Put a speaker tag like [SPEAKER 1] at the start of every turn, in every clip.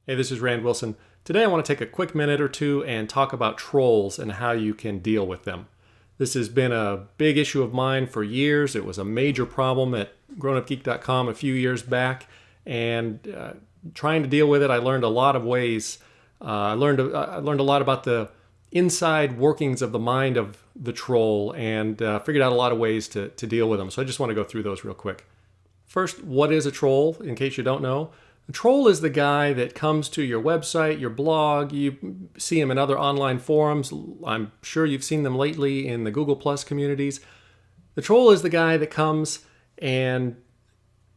[SPEAKER 1] Hey, this is Rand Wilson. Today I want to take a quick minute or two and talk about trolls and how you can deal with them. This has been a big issue of mine for years. It was a major problem at grownupgeek.com a few years back, and trying to deal with it, I learned a lot of ways. I learned a lot about the inside workings of the mind of the troll, and figured out a lot of ways to deal with them. So I just want to go through those real quick. First, what is a troll, in case you don't know? A troll is the guy that comes to your website, your blog. You see him in other online forums. I'm sure you've seen them lately in the Google Plus communities. The troll is the guy that comes and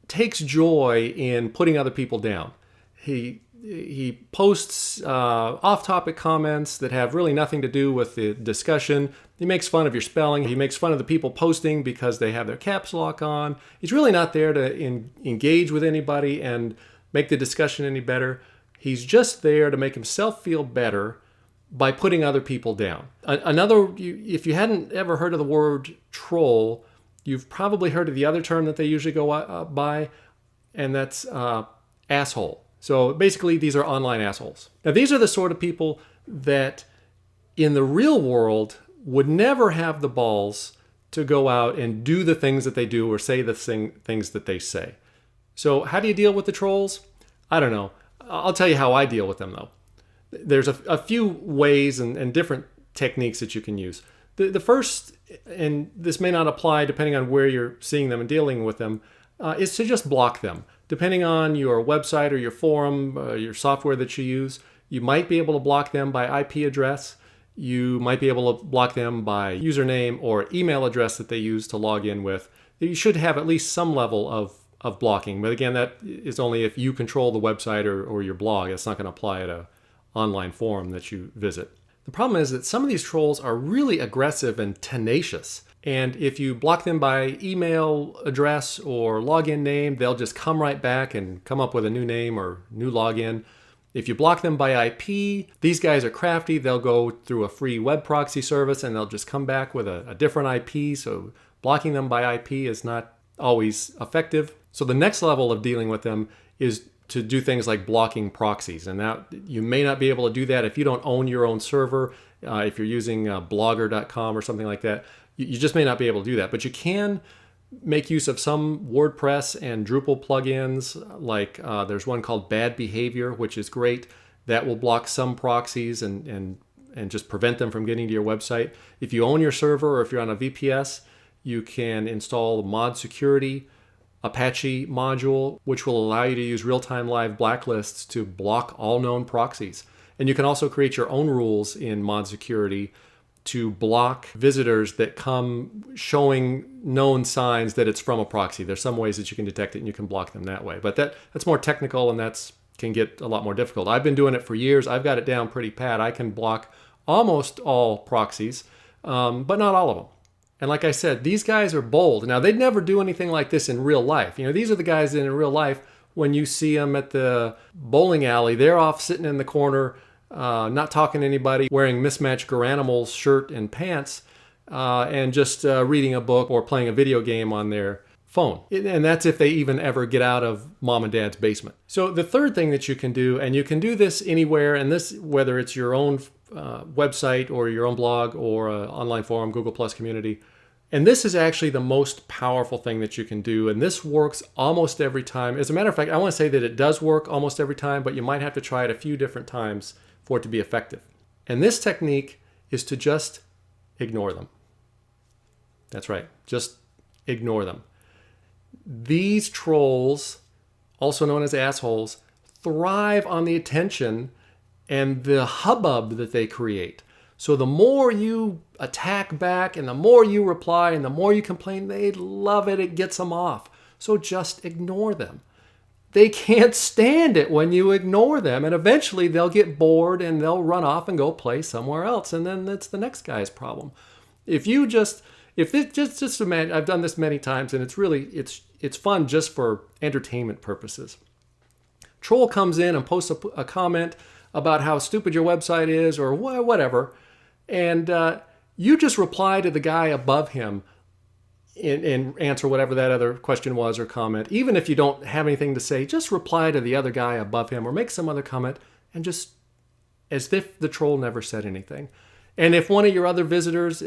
[SPEAKER 1] takes joy in putting other people down. He posts off-topic comments that have really nothing to do with the discussion. He makes fun of your spelling. He makes fun of the people posting because they have their caps lock on. He's really not there to engage with anybody and make the discussion any better. He's just there to make himself feel better by putting other people down. If you hadn't ever heard of the word troll, you've probably heard of the other term that they usually go by, and that's asshole. So basically, these are online assholes. Now, these are the sort of people that in the real world would never have the balls to go out and do the things that they do or say the things that they say. So how do you deal with the trolls? I don't know. I'll tell you how I deal with them, though. There's a few ways and different techniques that you can use. The first, and this may not apply depending on where you're seeing them and dealing with them, is to just block them. Depending on your website or your forum, your software that you use, you might be able to block them by IP address. You might be able to block them by username or email address that they use to log in with. You should have at least some level of blocking. But again, that is only if you control the website or your blog. It's not going to apply at an online forum that you visit. The problem is that some of these trolls are really aggressive and tenacious. And if you block them by email address or login name, they'll just come right back and come up with a new name or new login. If you block them by IP, these guys are crafty. They'll go through a free web proxy service and they'll just come back with a different IP. So blocking them by IP is not always effective. So the next level of dealing with them is to do things like blocking proxies. And that you may not be able to do that if you don't own your own server. If you're using blogger.com or something like that, you just may not be able to do that. But you can make use of some WordPress and Drupal plugins. Like there's one called Bad Behavior, which is great. That will block some proxies and just prevent them from getting to your website. If you own your server or if you're on a VPS, you can install Mod Security Apache module, which will allow you to use real-time live blacklists to block all known proxies. And you can also create your own rules in Mod Security to block visitors that come showing known signs that it's from a proxy. There's some ways that you can detect it and you can block them that way. But that's more technical and that's can get a lot more difficult. I've been doing it for years. I've got it down pretty pat. I can block almost all proxies, but not all of them. And like I said, these guys are bold. Now, they'd never do anything like this in real life. You know, these are the guys that in real life, when you see them at the bowling alley, they're off sitting in the corner, not talking to anybody, wearing mismatched Garanimals shirt and pants, and just reading a book or playing a video game on their phone. And that's if they even ever get out of mom and dad's basement. So the third thing that you can do, and you can do this anywhere, and this, whether it's your own website or your own blog or an online forum, Google Plus community, and this is actually the most powerful thing that you can do. And this works almost every time. As a matter of fact, I want to say that it does work almost every time, but you might have to try it a few different times for it to be effective. And this technique is to just ignore them. That's right. Just ignore them. These trolls, also known as assholes, thrive on the attention and the hubbub that they create. So the more you attack back and the more you reply and the more you complain, they love it. It gets them off. So just ignore them. They can't stand it when you ignore them, and eventually they'll get bored and they'll run off and go play somewhere else, and then that's the next guy's problem. Just imagine, I've done this many times, and it's fun just for entertainment purposes. Troll comes in and posts a comment about how stupid your website is or whatever, and you just reply to the guy above him and answer whatever that other question was or comment. Even if you don't have anything to say, just reply to the other guy above him or make some other comment and just as if the troll never said anything. And if one of your other visitors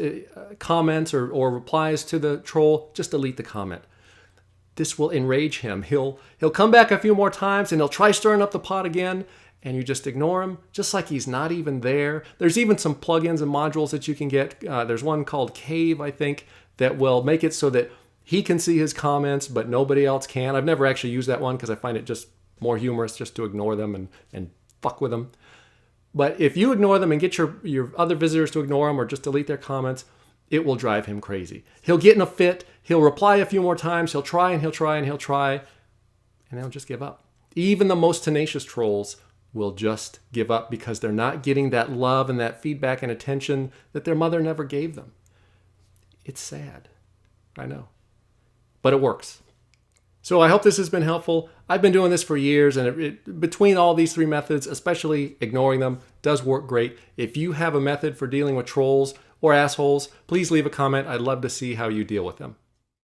[SPEAKER 1] comments or replies to the troll, just delete the comment. This will enrage him. He'll come back a few more times and he'll try stirring up the pot again, and you just ignore him, just like he's not even there. There's even some plugins and modules that you can get. There's one called Cave, I think, that will make it so that he can see his comments, but nobody else can. I've never actually used that one because I find it just more humorous just to ignore them and fuck with them. But if you ignore them and get your other visitors to ignore them or just delete their comments, it will drive him crazy. He'll get in a fit. He'll reply a few more times. He'll try and he'll try and he'll try, and he'll just give up. Even the most tenacious trolls will just give up because they're not getting that love and that feedback and attention that their mother never gave them. It's sad. I know. But it works. So I hope this has been helpful. I've been doing this for years, and between all these three methods, especially ignoring them, does work great. If you have a method for dealing with trolls or assholes, please leave a comment. I'd love to see how you deal with them.